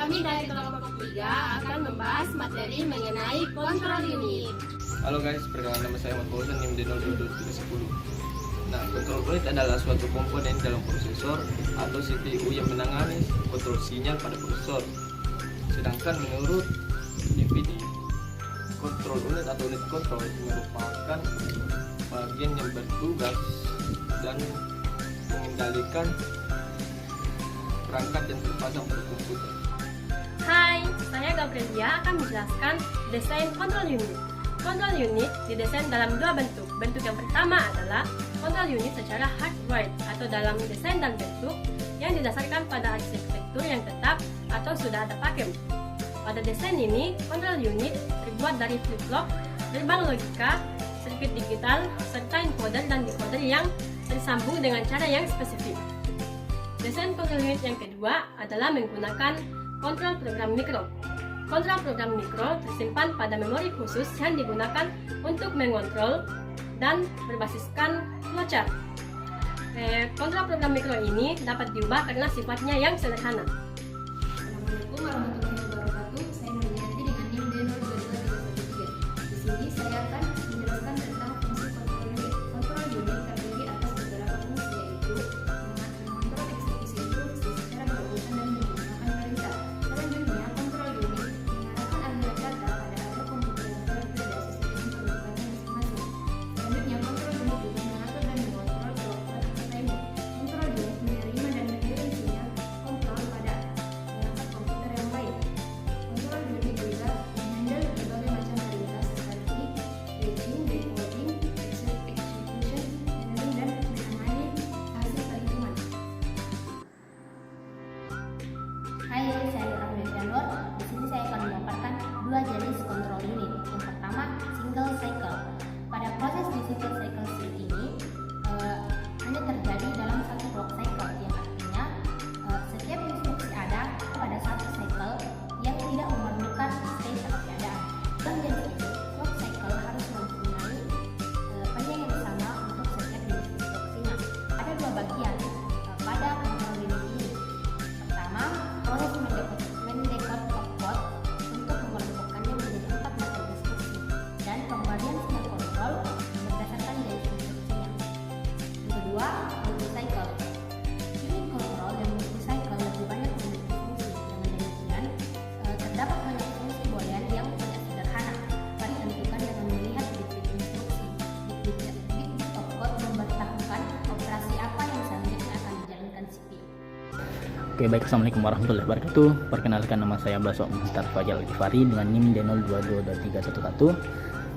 Kami dari kelompok 3 akan membahas materi mengenai kontrol unit. Halo guys, perkenalkan nama saya Ahmad Fauzan, NIM D02210. Nah, kontrol unit adalah suatu komponen dalam prosesor atau CPU yang menangani kontrol sinyal pada prosesor. Sedangkan menurut DVD, kontrol unit atau unit kontrol merupakan bagian yang bertugas dan mengendalikan perangkat yang terpasang pada komputer. Hai, saya Gabrielia akan menjelaskan desain kontrol unit. Kontrol unit didesain dalam dua bentuk. Bentuk yang pertama adalah kontrol unit secara hardwired atau dalam desain dan bentuk yang didasarkan pada arsitektur yang tetap atau sudah ada pakem. Pada desain ini, kontrol unit terbuat dari flip-flop, gerbang logika, sirkuit digital, serta encoder dan decoder yang tersambung dengan cara yang spesifik. Desain kontrol unit yang kedua adalah menggunakan kontrol program mikro. Kontrol program mikro tersimpan pada memori khusus yang digunakan untuk mengontrol dan berbasiskan flowchart. Kontrol program mikro ini dapat diubah karena sifatnya yang sederhana. Assalamualaikum warahmatullahi wabarakatuh. Saya Nuryanti dengan NIM D02213. Di sini saya akan menjelaskan tentang fungsi kontrol unit. Kontrol unit terdiri atas beberapa fungsi, yaitu mengontrol eksekusi instruksi secara berurutan dan menggunakan perintah. Selanjutnya, kontrol unit mengarahkan aliran data pada area komputer yang berbeda sesuai dengan kebutuhannya masing-masing. Selanjutnya, kontrol unit juga mengatur dan mengontrol kelakuan sistem. Kontrol unit menerima dan mengirim sinyal kontrol pada perangkat komputer yang lain. Kontrol unit juga menghandle berbagai macam perintah seperti fetching, decoding, execution, handling, dan menangani hasil perhitungan. Hai, saya Rahmi Janur. Di sini saya akan memaparkan dua jenis kontrol unit. Yang pertama, single cycle. Pada proses di single cycle state ini hanya terjadi dalam satu clock cycle, yang artinya setiap instruksi ada pada satu cycle yang tidak memerlukan state atau keadaan. Dalam jenis ini, clock cycle harus mempunyai panjang yang sama untuk setiap jenis instruksinya. Ada dua bagian pada kontrol unit ini. Pertama, proses mendekode opcode untuk mengelompokkannya menjadi 4 macam instruksi dan pemberian sinyal kontrol berdasarkan jenis instruksinya. Yang kedua, multi-cycle. Unit kontrol dan multi-cycle lebih banyak memiliki fungsi. Dengan demikian, terdapat banyak fungsi boolean yang tidak sederhana. Mari tentukan dengan melihat bit-bit instruksi. Bit-bit opcode memberitahukan operasi apa yang selanjutnya akan dijalankan CPU. Oke, baik, assalamualaikum warahmatullahi wabarakatuh. Perkenalkan, nama saya Basok Muhtar Fajar Al-Ghifari dengan NIM D0222311.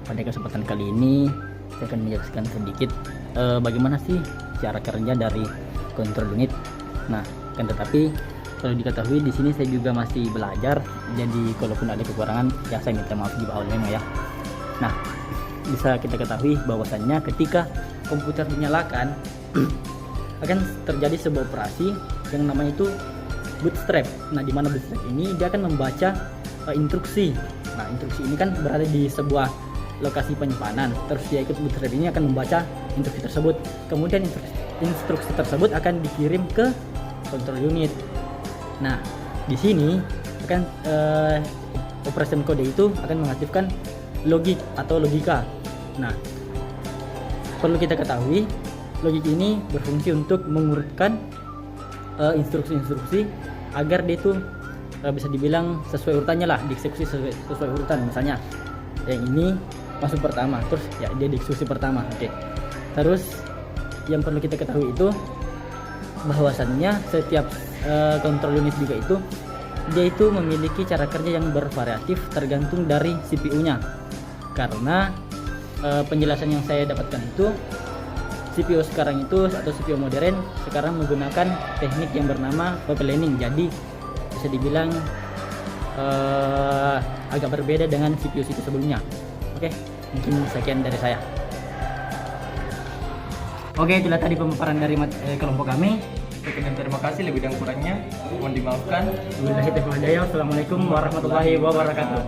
Pada kesempatan kali ini saya akan menjelaskan sedikit bagaimana sih cara kerja dari kontrol unit. Nah, kan tetapi perlu diketahui di sini saya juga masih belajar, jadi kalaupun ada kekurangan ya saya minta maaf di awal memang ya. Nah, bisa kita ketahui bahwasannya ketika komputer dinyalakan akan terjadi sebuah operasi yang namanya itu bootstrap. Nah, di mana bootstrap ini dia akan membaca instruksi. Nah, instruksi ini kan berada di sebuah lokasi penyimpanan. Terus dia ikut bootstrap ini akan membaca instruksi tersebut. Kemudian instruksi tersebut akan dikirim ke kontrol unit. Nah, di sini akan operation kode itu akan mengaktifkan logik atau logika. Nah, perlu kita ketahui logik ini berfungsi untuk mengurutkan instruksi-instruksi agar dia itu bisa dibilang sesuai urutannya lah, dieksekusi sesuai urutan. Misalnya yang ini masuk pertama, terus ya dia dieksekusi pertama. Oke. Terus yang perlu kita ketahui itu bahwasannya setiap kontrol unit juga itu dia itu memiliki cara kerja yang bervariatif tergantung dari CPU-nya. Karena penjelasan yang saya dapatkan itu CPU sekarang itu atau CPU modern sekarang menggunakan teknik yang bernama overlaning. Jadi bisa dibilang agak berbeda dengan CPU sebelumnya. Oke, mungkin sekian dari saya. Oke, itulah tadi pemaparan dari kelompok kami. Sekian, terima kasih, lebih dan kurangnya mohon dimaafkan. Wabillahi taufiq wal hidayah. Assalamualaikum warahmatullahi wabarakatuh.